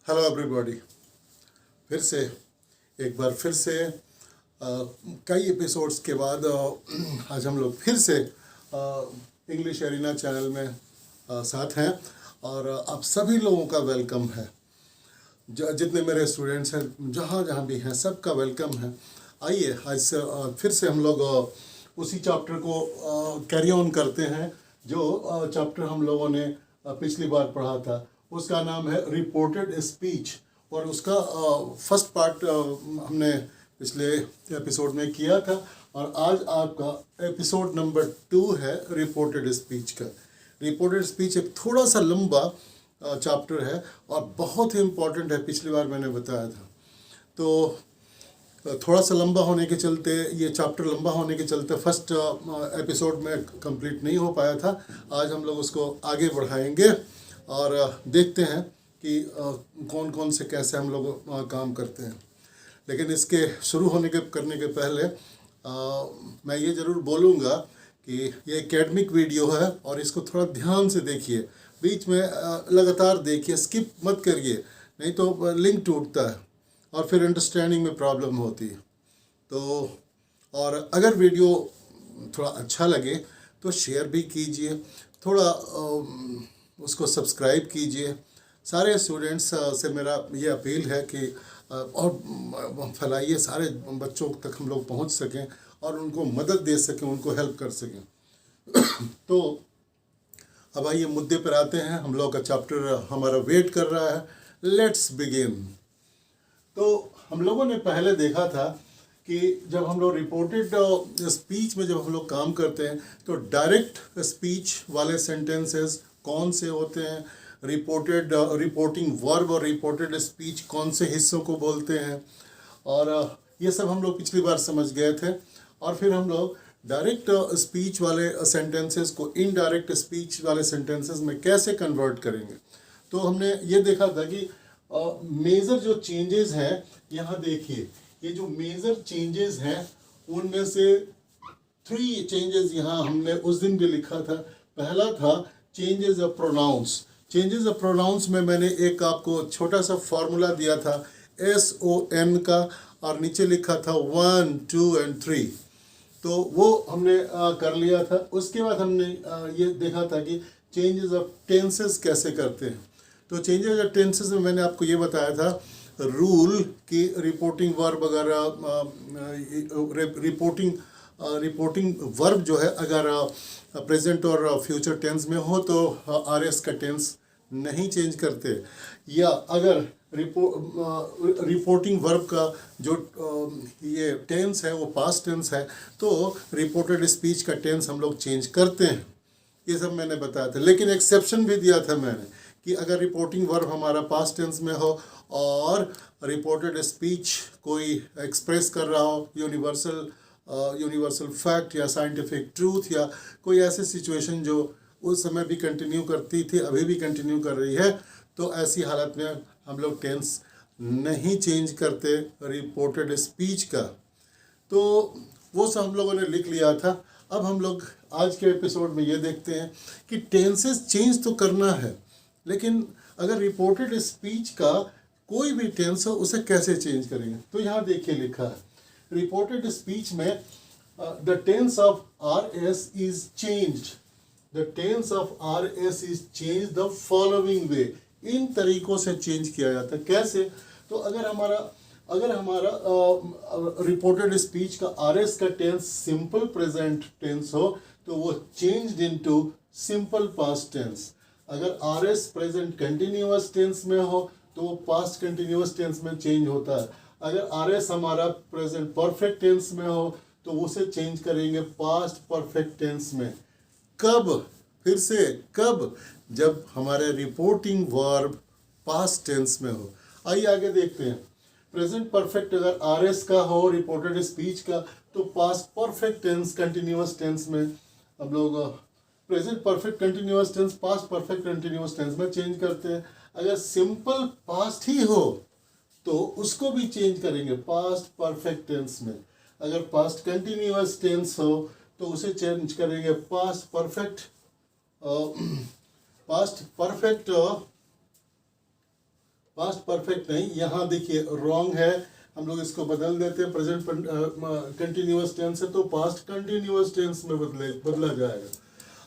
Hello everybody. फिर से एक बार फिर से कई एपिसोड्स के बाद आज हम लोग फिर से इंग्लिश एरिना चैनल में साथ हैं और आप सभी लोगों का वेलकम है। जितने मेरे स्टूडेंट्स हैं जहाँ जहाँ भी हैं सबका वेलकम है। आइए आज से फिर से हम लोग उसी चैप्टर को कैरी ऑन करते हैं जो चैप्टर हम लोगों ने पिछली बार पढ़ा था। उसका नाम है रिपोर्टेड स्पीच और उसका फर्स्ट पार्ट हमने पिछले एपिसोड में किया था और आज आपका एपिसोड नंबर 2 है रिपोर्टेड स्पीच का। रिपोर्टेड स्पीच एक थोड़ा सा लंबा चैप्टर है और बहुत ही इम्पोर्टेंट है, पिछली बार मैंने बताया था। तो थोड़ा सा लंबा होने के चलते, ये चैप्टर लंबा होने के चलते फर्स्ट एपिसोड में कंप्लीट नहीं हो पाया था। आज हम लोग उसको आगे बढ़ाएंगे और देखते हैं कि कौन कौन से कैसे हम लोग काम करते हैं। लेकिन इसके शुरू करने के पहले मैं ये ज़रूर बोलूँगा कि ये एकेडमिक वीडियो है और इसको थोड़ा ध्यान से देखिए, बीच में लगातार देखिए, स्किप मत करिए, नहीं तो लिंक टूटता है और फिर अंडरस्टैंडिंग में प्रॉब्लम होती है। तो और अगर वीडियो थोड़ा अच्छा लगे तो शेयर भी कीजिए, थोड़ा उसको सब्सक्राइब कीजिए। सारे स्टूडेंट्स से मेरा ये अपील है कि और फैलाइए, सारे बच्चों तक हम लोग पहुंच सकें और उनको मदद दे सकें, उनको हेल्प कर सकें। तो अब आइए मुद्दे पर आते हैं। हम लोग का चैप्टर हमारा वेट कर रहा है। Let's begin. तो हम लोगों ने पहले देखा था कि जब हम लोग रिपोर्टेड स्पीच में जब हम लोग काम करते हैं तो डायरेक्ट स्पीच वाले सेंटेंसेस कौन से होते हैं, रिपोर्टिंग वर्ब और रिपोर्टेड स्पीच कौन से हिस्सों को बोलते हैं, और ये सब हम लोग पिछली बार समझ गए थे। और फिर हम लोग डायरेक्ट स्पीच वाले सेंटेंसेस को इनडायरेक्ट स्पीच वाले सेंटेंसेस में कैसे कन्वर्ट करेंगे। तो हमने ये देखा था कि मेजर जो चेंजेस हैं, यहाँ देखिए, ये जो मेजर चेंजेस हैं उनमें से 3 चेंजेस यहाँ हमने उस दिन भी लिखा था। पहला था changes of pronounce. Changes of pronounce में मैंने एक आपको छोटा सा फॉर्मूला दिया था SON का और नीचे लिखा था 1, 2 और 3। तो वो हमने कर लिया था। उसके बाद हमने ये देखा था कि चेंजेस ऑफ टेंसेस कैसे करते हैं। तो चेंजेस ऑफ टेंसेस में मैंने आपको ये बताया था रूल की रिपोर्टिंग वर्ब, अगर रिपोर्टिंग वर्ब जो है अगर प्रेजेंट और फ्यूचर टेंस में हो तो RS का टेंस नहीं चेंज करते, या अगर रिपोर्टिंग वर्ब का जो ये टेंस है वो पास्ट टेंस है तो रिपोर्टेड स्पीच का टेंस हम लोग चेंज करते हैं। ये सब मैंने बताया था। लेकिन एक्सेप्शन भी दिया था मैंने कि अगर रिपोर्टिंग वर्ब हमारा पास्ट टेंस में हो और रिपोर्टेड स्पीच कोई एक्सप्रेस कर रहा हो यूनिवर्सल फैक्ट या साइंटिफिक ट्रूथ या कोई ऐसी सिचुएशन जो उस समय भी कंटिन्यू करती थी, अभी भी कंटिन्यू कर रही है, तो ऐसी हालत में हम लोग टेंस नहीं चेंज करते रिपोर्टेड स्पीच का। तो वो सब हम लोगों ने लिख लिया था। अब हम लोग आज के एपिसोड में ये देखते हैं कि टेंसेस चेंज तो करना है, लेकिन अगर रिपोर्टेड स्पीच का कोई भी टेंस हो उसे कैसे चेंज करेंगे। तो यहाँ देखिए लिखा है रिपोर्टेड स्पीच में the tense of RS is changed. The tense of RS is change the following way. इन तरीकों से चेंज किया जाता है। कैसे? तो अगर हमारा रिपोर्टेड स्पीच का RS का टेंस सिंपल प्रेजेंट टेंस हो तो वो changed into simple past tense. अगर RS प्रेजेंट कंटिन्यूअस टेंस में हो तो वो पास्ट कंटिन्यूअस टेंस में चेंज होता है। अगर RS हमारा प्रेजेंट परफेक्ट टेंस में हो तो उसे चेंज करेंगे पास्ट परफेक्ट टेंस में। कब? फिर से कब? जब हमारे रिपोर्टिंग वर्ब पास्ट टेंस में हो। आइए आगे देखते हैं। प्रेजेंट परफेक्ट अगर RS का हो रिपोर्टेड स्पीच का तो past perfect tense continuous tense में हम लोग present perfect continuous tense past perfect continuous tense में चेंज करते हैं। अगर सिंपल पास्ट ही हो तो उसको भी चेंज करेंगे पास्ट परफेक्ट टेंस में। अगर पास्ट कंटिन्यूअस टेंस हो तो उसे चेंज करेंगे पास्ट परफेक्ट पास्ट परफेक्ट नहीं, यहाँ देखिए रॉन्ग है, हम लोग इसको बदल देते हैं, प्रेजेंट कंटिन्यूअस टेंस है तो पास्ट कंटिन्यूअस टेंस में बदला जाएगा।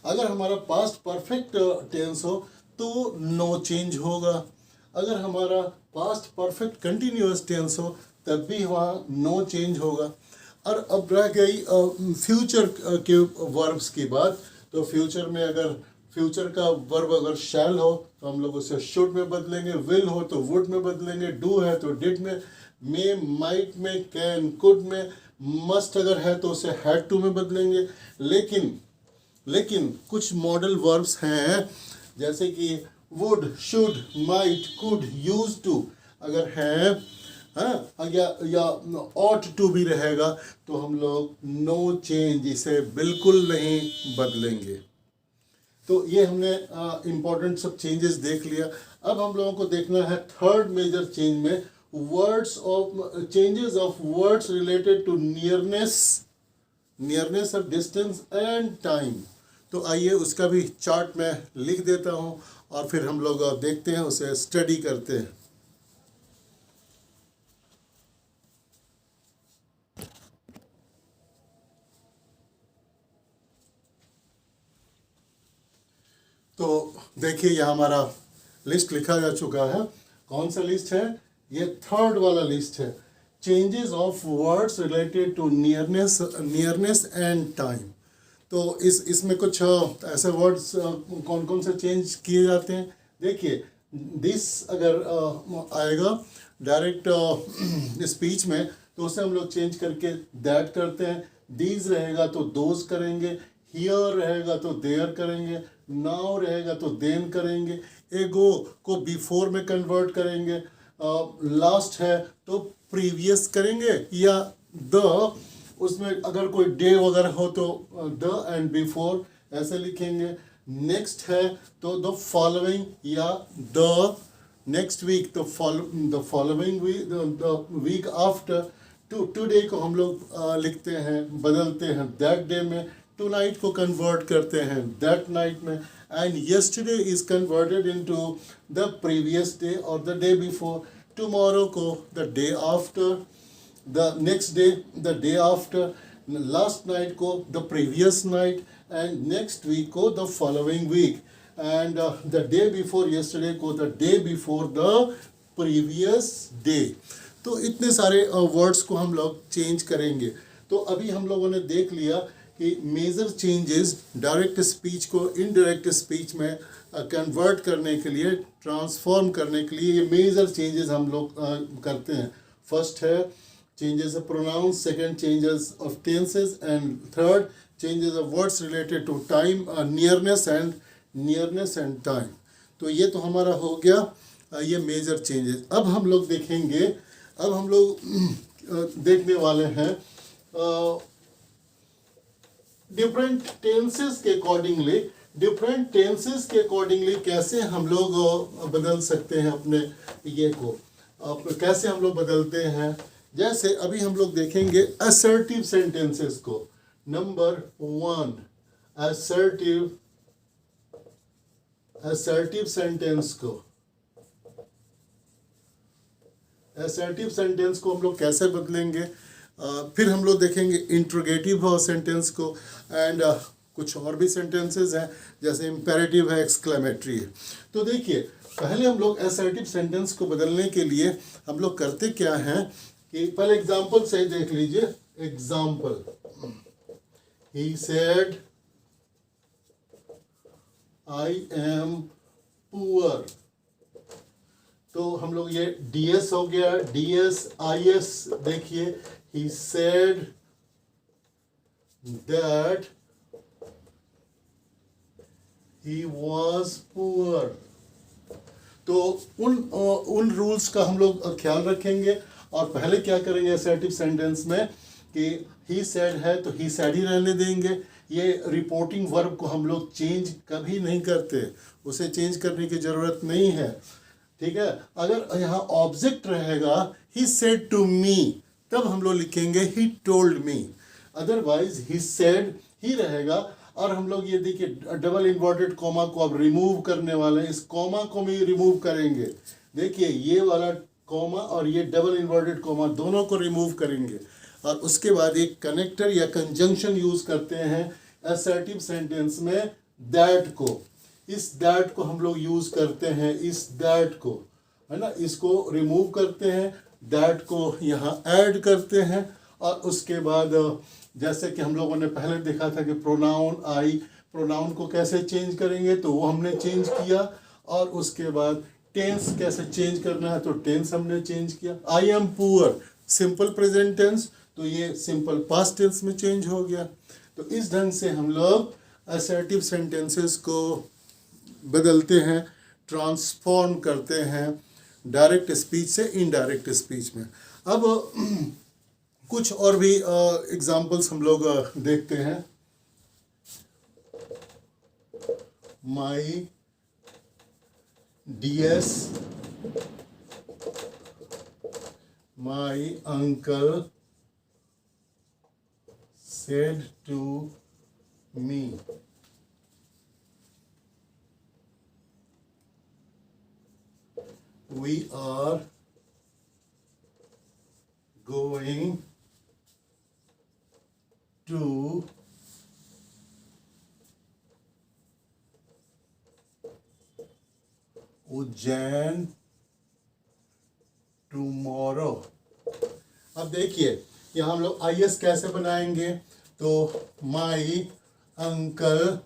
अगर हमारा पास्ट परफेक्ट टेंस हो तो नो चेंज होगा, अगर हमारा पास्ट परफेक्ट कंटिन्यूअस टेंस हो तब भी वहाँ नो चेंज होगा। और अब रह गई फ्यूचर के वर्ब्स की बात। तो फ्यूचर में अगर फ्यूचर का वर्ब अगर शैल हो तो हम लोग उसे शुड में बदलेंगे, विल हो तो वुड में बदलेंगे, डू है तो डिड में, मे माइट में, कैन कुड में, मस्ट अगर है तो उसे हैड टू में बदलेंगे। लेकिन कुछ मॉडल वर्ब्स हैं जैसे कि would, should, might, could, use to अगर है, हाँ, या ऑट टू भी रहेगा तो हम लोग नो चेंज इसे बिल्कुल नहीं बदलेंगे। तो ये हमने इम्पोर्टेंट सब चेंजेस देख लिया। अब हम लोगों को देखना है थर्ड मेजर चेंज में words of changes of words related to nearness of distance and time. तो आइए उसका भी चार्ट में लिख देता हूँ और फिर हम लोग देखते हैं, उसे स्टडी करते हैं। तो देखिए यहाँ हमारा लिस्ट लिखा जा चुका है। कौन सा लिस्ट है? ये थर्ड वाला लिस्ट है, changes of words related to nearness and time. तो इसमें कुछ ऐसे वर्ड्स कौन कौन से चेंज किए जाते हैं। देखिए दिस अगर आएगा डायरेक्ट स्पीच में तो उसे हम लोग चेंज करके दैट करते हैं। दीज रहेगा तो दोज करेंगे, हियर रहेगा तो देयर करेंगे, नाउ रहेगा तो देन करेंगे, एगो को बिफोर में कन्वर्ट करेंगे, लास्ट है तो प्रीवियस करेंगे, या द उसमें अगर कोई डे वगैरह हो तो द एंड बिफोर ऐसे लिखेंगे। नेक्स्ट है तो द फॉलोइंग या द नेक्स्ट वीक तो the following week, the week after. Today को हम लोग लिखते हैं, बदलते हैं दैट डे में, टुनाइट को कन्वर्ट करते हैं दैट नाइट में, and yesterday is converted into the previous day और द डे बिफोर, टुमारो को the day after, the next day the day after, last night को the previous night, and next week को the following week, and the day before yesterday को the day before the previous day. तो इतने सारे words को हम लोग change करेंगे। तो अभी हम लोगों ने देख लिया कि मेजर चेंजेस डायरेक्ट स्पीच को इनडायरेक्ट स्पीच में कन्वर्ट करने के लिए, ट्रांसफॉर्म करने के लिए ये मेजर चेंजेस हम लोग करते हैं। फर्स्ट है changes of pronouns, second changes of tenses, and third changes of words related to time, nearness and time। तो ये तो हमारा हो गया ये मेजर चेंजेस। अब हम लोग देखेंगे, अब हम लोग देखने वाले हैं डिफरेंट टेंसेस के अकॉर्डिंगली कैसे हम लोग बदल सकते हैं अपने ये को, कैसे हम लोग बदलते हैं। जैसे अभी हम लोग देखेंगे असर्टिव सेंटेंसेस को। नंबर 1 असर्टिव सेंटेंस को, असर्टिव सेंटेंस को हम लोग कैसे बदलेंगे। फिर हम लोग देखेंगे इंट्रोगेटिव सेंटेंस को, एंड कुछ और भी सेंटेंसेस हैं जैसे इम्पेरेटिव है, एक्सक्लेमेटरी है। तो देखिए पहले हम लोग असर्टिव सेंटेंस को बदलने के लिए हम लोग करते क्या हैं कि पहले एग्जाम्पल से देख लीजिए। Example, he said I am poor. तो हम लोग ये डीएस हो गया, डीएस आईएस। देखिए he said that he was poor. तो उन रूल्स का हम लोग ख्याल रखेंगे और पहले क्या करेंगे असर्टिव सेंटेंस में कि ही सेड है तो ही सेड ही रहने देंगे। ये रिपोर्टिंग वर्ब को हम लोग चेंज कभी नहीं करते, उसे चेंज करने की ज़रूरत नहीं है, ठीक है। अगर यहाँ ऑब्जेक्ट रहेगा ही सेड टू मी, तब हम लोग लिखेंगे he told me. Otherwise he said he रहेगा। और हम लोग ये देखिए डबल इन्वर्टेड कॉमा को अब रिमूव करने वाले हैं, इस कॉमा को भी रिमूव करेंगे। देखिए ये वाला कॉमा और ये डबल इन्वर्टेड कॉमा दोनों को रिमूव करेंगे और उसके बाद एक कनेक्टर या कंजंक्शन यूज करते हैं असर्टिव सेंटेंस में दैट को। इस दैट को हम लोग यूज करते हैं, इस दैट को, है ना, इसको रिमूव करते हैं, दैट को यहाँ ऐड करते हैं और उसके बाद जैसे कि हम लोगों ने पहले देखा था कि प्रोनाउन आई, प्रोनाउन को कैसे चेंज करेंगे तो वो हमने चेंज किया और उसके बाद टेंस कैसे चेंज करना है तो टेंस हमने चेंज किया। I am poor simple present tense, तो ये सिंपल पास्ट टेंस में चेंज हो गया। तो इस ढंग से हम लोग असर्टिव सेंटेंसेस को बदलते हैं, ट्रांसफॉर्म करते हैं डायरेक्ट स्पीच से इनडायरेक्ट स्पीच में। अब कुछ और भी एग्जाम्पल्स हम लोग देखते हैं। माई DS, my uncle said to me, we are going to Ujjain tomorrow. अब देखिए यहाँ हम लोग IS कैसे बनाएंगे, तो माई अंकल,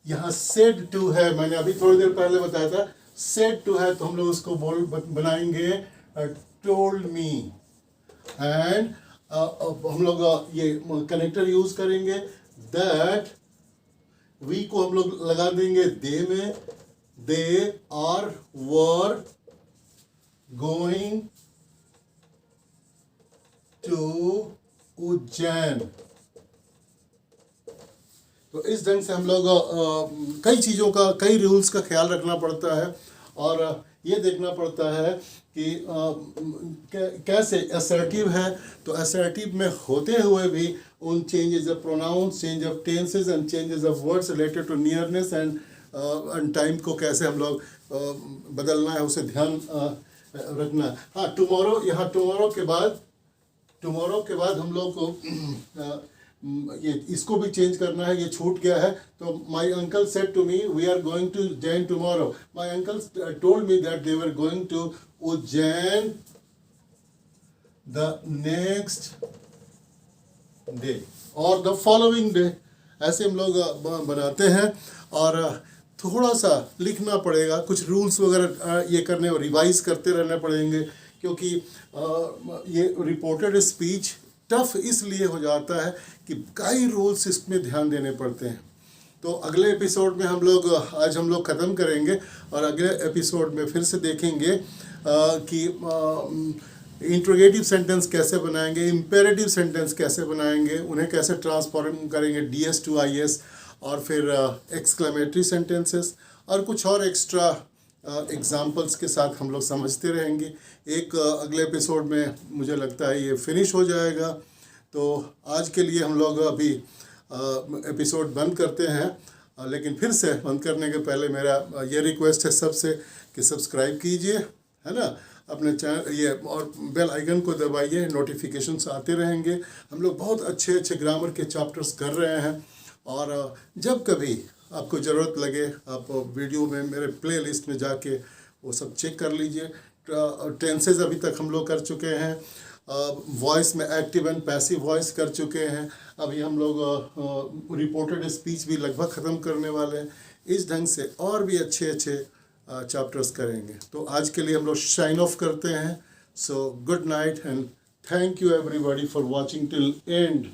यहाँ सेड टू है, मैंने अभी थोड़ी देर पहले बताया था सेड टू है, तो हम लोग उसको बनाएंगे टोल्ड मी। एंड हम लोग ये कनेक्टर यूज करेंगे, दैट वी को हम लोग लगा देंगे दे में, they are were going to Ujjain. तो इस ढंग से हम लोग कई चीज़ों का, कई रूल्स का ख्याल रखना पड़ता है और ये देखना पड़ता है कि कैसे असर्टिव है, तो असर्टिव में होते हुए भी उन changes of pronouns, change of tenses and changes of words related to nearness and time को कैसे हम लोग बदलना है, उसे ध्यान रखना है। हाँ, टुमारो, यहाँ टुमारो के बाद हम लोग को ये इसको भी चेंज करना है, ये छूट गया है। तो my uncle said to me we are going to Ujjain tomorrow, my uncle told me that they were going to Ujjain the next day और द फॉलोइंग डे। ऐसे हम लोग बनाते हैं और थोड़ा सा लिखना पड़ेगा, कुछ रूल्स वगैरह ये करने और रिवाइज करते रहने पड़ेंगे, क्योंकि ये रिपोर्टेड स्पीच टफ इसलिए हो जाता है कि कई रूल्स इसमें ध्यान देने पड़ते हैं। तो अगले एपिसोड में हम लोग ख़त्म करेंगे और अगले एपिसोड में फिर से देखेंगे कि इंट्रोगेटिव सेंटेंस कैसे बनाएंगे, इम्पेरेटिव सेंटेंस कैसे बनाएंगे, उन्हें कैसे ट्रांसफॉर्म करेंगे DS to IS, और फिर एक्सक्लेमेटरी सेंटेंसेस और कुछ और एक्स्ट्रा एग्जाम्पल्स के साथ हम लोग समझते रहेंगे। एक अगले एपिसोड में मुझे लगता है ये फिनिश हो जाएगा। तो आज के लिए हम लोग अभी एपिसोड बंद करते हैं, लेकिन फिर से बंद करने के पहले मेरा ये रिक्वेस्ट है सबसे कि सब्सक्राइब कीजिए, है ना, अपने चैनल ये, और बेल आइकन को दबाइए, नोटिफिकेशंस आते रहेंगे। हम लोग बहुत अच्छे अच्छे ग्रामर के चैप्टर्स कर रहे हैं और जब कभी आपको ज़रूरत लगे आप वीडियो में मेरे प्लेलिस्ट में जाके वो सब चेक कर लीजिए। टेंसेस अभी तक हम लोग कर चुके हैं, वॉइस में एक्टिव एंड पैसिव वॉइस कर चुके हैं, अभी हम लोग रिपोर्टेड स्पीच भी लगभग ख़त्म करने वाले हैं। इस ढंग से और भी अच्छे अच्छे चैप्टर्स करेंगे। तो आज के लिए हम लोग साइन ऑफ करते हैं। So good night and thank you everybody for watching till and.